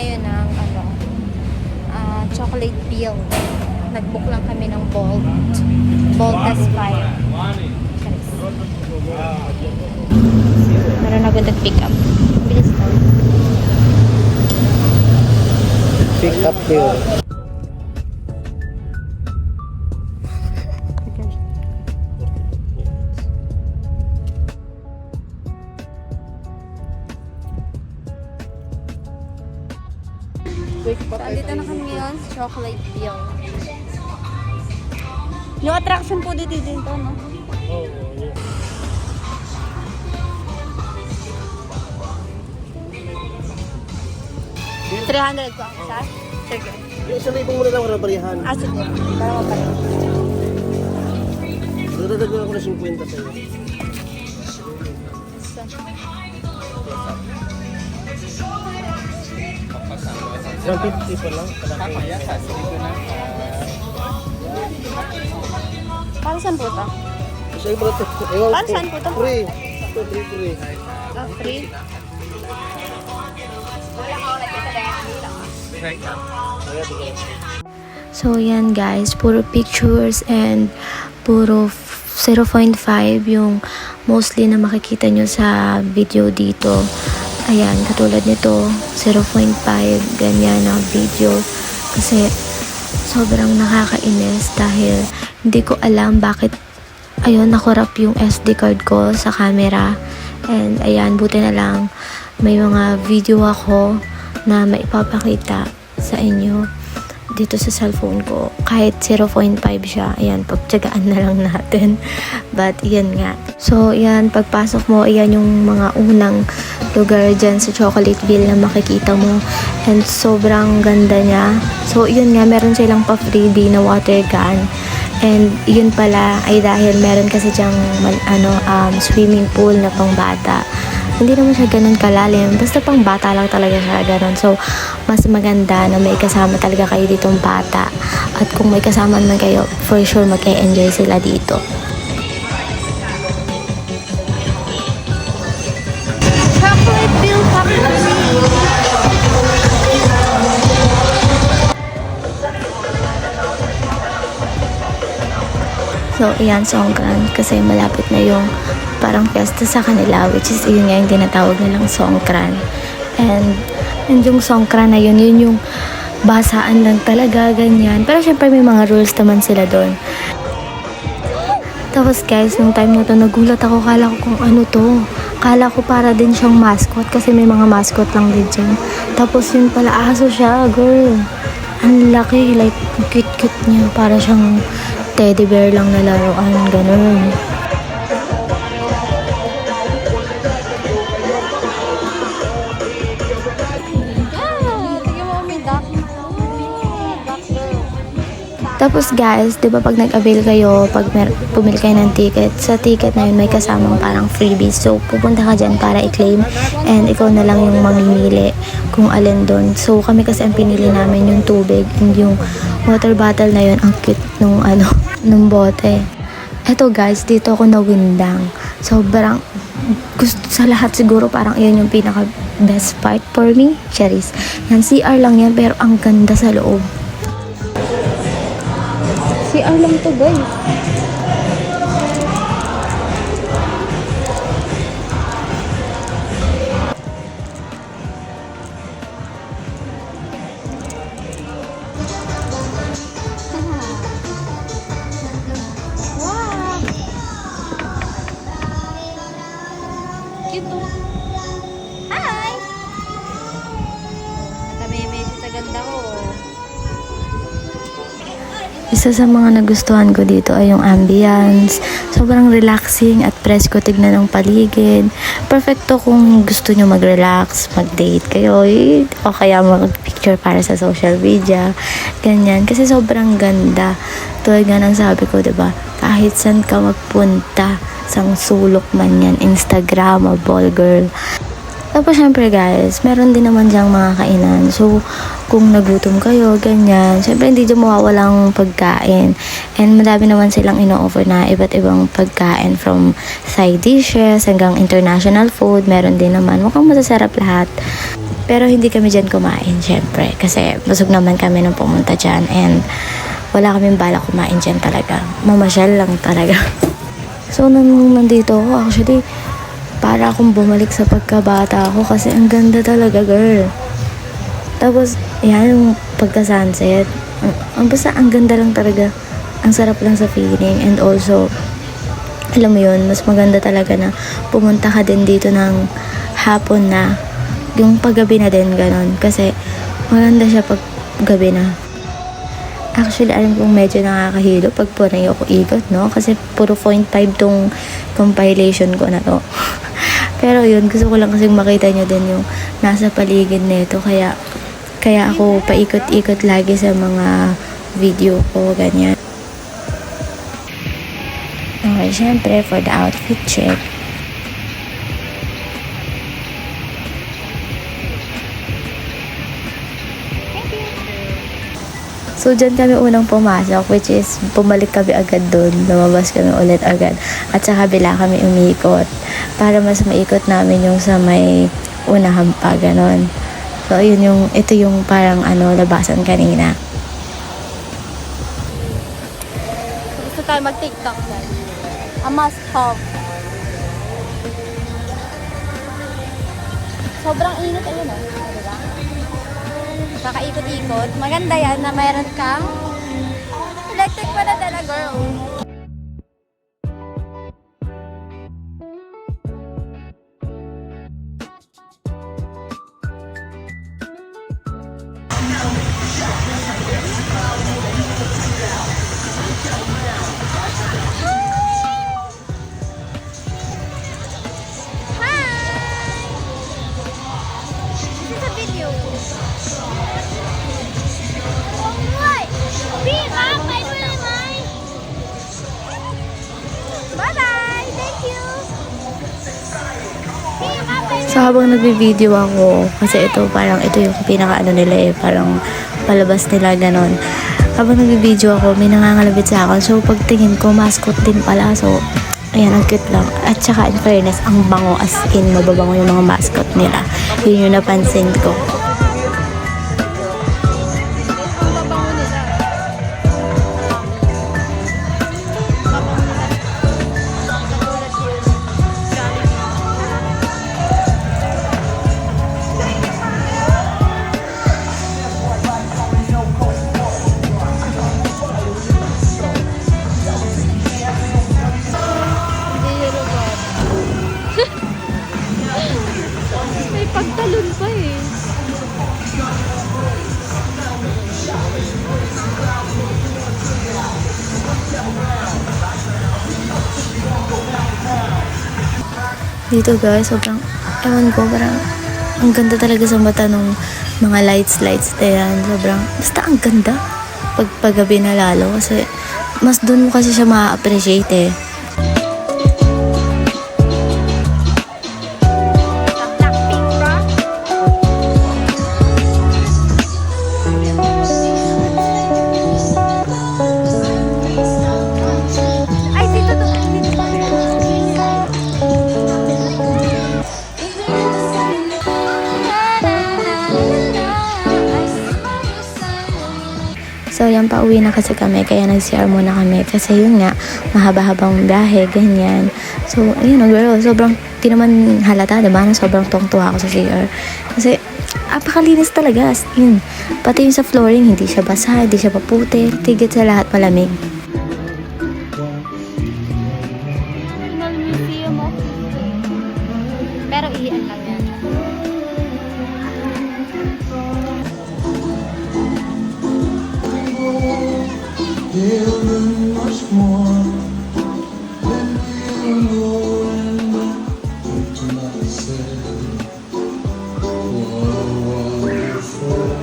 ngayon ng chocolate peel. Nag-book lang kami ng Bolt. Bolt Aspire. Meron agad nag-pick up. Bilis na. Pick up here. So, andito na kami ngayon sa chocolate peel. Yung attraction po dito din to, no? Oo, yes. $300 ko ang isa? Sige. Yung isa na muna lang ako ng barihan. Sige. Para mapala. Dadagdagan ako na 50 sa'yo. Isang 50 pa lang. Para saan po ito? Isa yung brother. Para saan po ito? Free. Ito, free. Free? So yan guys, puro pictures and puro 0.5 yung mostly na makikita nyo sa video dito. Ayan, katulad nito 0.5 ganyan na video kasi sobrang nakakainis dahil hindi ko alam bakit ayun nakurap yung SD card ko sa camera. And ayan, buti na lang may mga video ako na maipapakita sa inyo dito sa cellphone ko. Kahit 0.5 siya, ayan, pagtsagaan na lang natin. But, yan nga. So, yan, pagpasok mo, ayan yung mga unang lugar dyan sa Chocolateville na makikita mo. And sobrang ganda niya. So, yun nga, meron silang pa-freebie na water gun. And, yun pala ay dahil meron kasi dyang swimming pool na pang bata. Hindi naman siya ganun kalalim. Basta pang bata lang talaga siya ganun. So, mas maganda na may kasama talaga kayo ditong bata. At kung may kasama naman kayo, for sure mag-e-enjoy sila dito. Chocolate peel factory! So, iyan, Songkran. Kasi malapit na yung parang fiesta sa kanila, which is yun nga yung tinatawag nilang Songkran. And yung Songkran na yun yung basaan lang talaga, ganyan. Pero syempre may mga rules naman sila doon. Tapos guys, nung time na to, nagulat ako, kala ko kung ano to. Kala ko para din siyang mascot kasi may mga mascot lang din dyan. Tapos yun pala, aso siya, girl. Ang laki, like, cute-cute niya. Para siyang teddy bear lang na laruan, ganun. Tapos guys, di ba pag nag-avail kayo, pag pumili kayo ng ticket, sa ticket na yun may kasamang parang freebies. So, pupunta ka dyan para i-claim and ikaw na lang yung mamimili kung alin doon. So, kami kasi ang pinili namin yung tubig and yung water bottle na yun, ang cute nung nung bote. Eto guys, dito ako nawindang. Sobrang gusto sa lahat siguro parang yun yung pinaka best part for me. Charis. Yan, CR lang yan pero ang ganda sa loob. CR lang to, guys. Wow! Cute to. Hi! Nakamimesi sa ganda ko. Isa sa mga nagustuhan ko dito ay yung ambience. Sobrang relaxing at presko tignan ng paligid. Perfecto kung gusto nyo mag-relax, mag-date kayo, o kaya mag-picture para sa social media. Ganyan. Kasi sobrang ganda. Tulad nga ng sabi ko, diba? Kahit saan ka magpunta, sang sulok man yan, Instagrammable, girl. Tapos syempre guys, meron din naman dyang mga kainan. So, kung nagutom kayo, ganyan, syempre hindi dyan mawawalang pagkain. And madami naman silang ino-offer na iba't ibang pagkain from side dishes hanggang international food. Meron din naman. Mukhang masasarap lahat. Pero hindi kami dyan kumain, syempre. Kasi busog naman kami nung pumunta dyan. And wala kaming balak kumain dyan talaga. Mamasyal lang talaga. So, nung nandito ako, actually, para akong bumalik sa pagkabata ako kasi ang ganda talaga, girl. Tapos, yan yung pagka-sunset. Basta ang ganda lang talaga. Ang sarap lang sa feeling. And also, alam mo yun, mas maganda talaga na pumunta ka din dito ng hapon na. Yung paggabi na din, ganon. Kasi, maganda siya pag gabi na. Actually, alam kong medyo nakakahilo pag punay ako ikot, no? Kasi puro 0.5 tong compilation ko na to. Pero yun, gusto ko lang kasi makita nyo din yung nasa paligid nito. Kaya ako paikot-ikot lagi sa mga video ko, ganyan. Okay, syempre, for the outfit check. So, dyan kami unang pumasok, which is, bumalik kami agad doon. Lumabas kami ulit agad. At sa kabila kami umikot. Para mas maikot namin yung sa may unahan pa, ganon. So, ito yung parang labasan kanina. Gusto tayo mag-TikTok guys. A must have. Sobrang init, ayun o. Diba? Kakaikot-ikot. Maganda yan na mayroon kang electric pa na dala, girl. So, habang nagbi-video ako, kasi ito yung pinaka nila parang palabas nila, ganon. Habang nagbi-video ako, may nangangalabit sa akin. So, pagtingin ko, mascot din pala. So, ayan, ang cute lang. At saka, in fairness, ang bango, as in, mababango yung mga mascot nila. Yun yung napansin ko. May pagtalon pa eh. Dito guys, sobrang, ewan ko, parang ang ganda talaga sa mata nung mga lights na yan. Sobrang, basta ang ganda. Paggabi na lalo kasi mas dun mo kasi siya ma-appreciate eh. So, yan, pauwi na kasi kami. Kaya nag-CR muna kami. Kasi yun nga, mahaba-habang biyahe, ganyan. So, ayun, girl, sobrang, di naman halata, diba? Sobrang tuwang-tuwa ako sa CR. Kasi, apakalinis talaga. Yun. Pati yung sa flooring, hindi siya basa, hindi siya paputi. Tigit sa lahat malamig. National Museum of Pero iyan lang yan. Much more than you know, and to myself, what a wonderful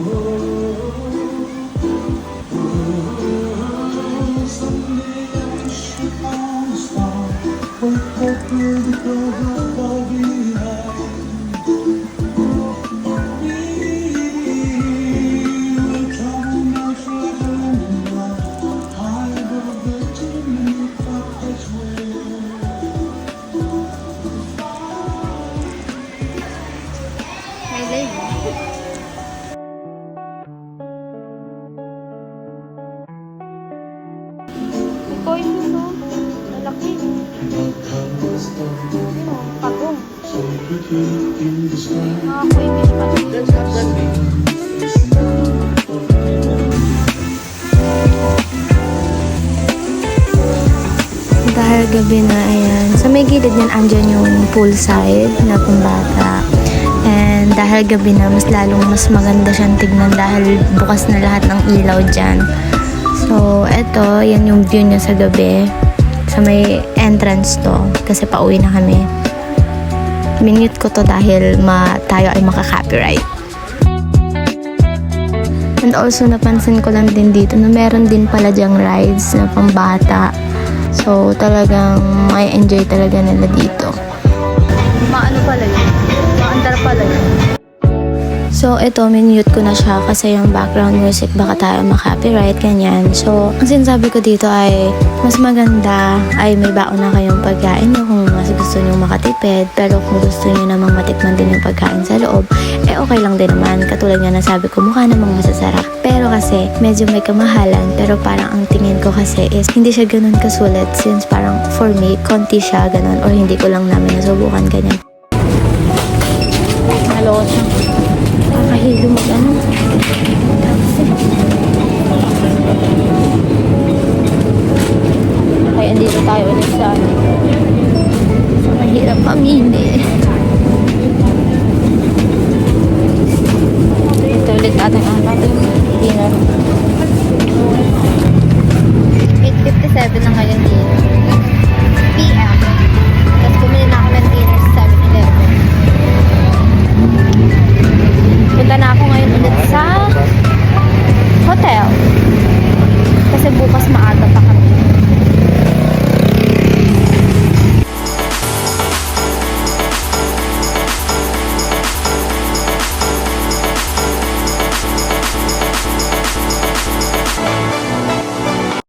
world. in the sky. That's Afghan. Dahil gabi na, ayan. Sa may gilid niyan, andyan yung poolside na pambata. And dahil gabi na, mas maganda siyang tignan dahil bukas na lahat ng ilaw dyan. So, eto, yan yung view niya sa gabi. Sa may entrance to. Kasi pauwi na kami. Minute ko to dahil tayo ay makaka-copyright. And also, napansin ko lang din dito na meron din pala dyang rides na pambata. So, talagang may enjoy talaga nila dito. Maano pala yun? Maandar pala yun. So, ito, minute ko na siya kasi yung background music baka tayo makapiright, ganyan. So, ang sinasabi ko dito ay mas maganda ay may baon na kayong pagkain nyo kung mas gusto nyo makatipid. Pero kung gusto nyo namang matikman din yung pagkain sa loob, eh okay lang din naman. Katulad nga nasabi ko, mukha namang masasarap. Pero kasi, medyo may kamahalan. Pero parang ang tingin ko kasi is hindi siya ganun kasulit since parang for me, konti siya ganun or hindi ko lang namin nasubukan ganyan. Hello.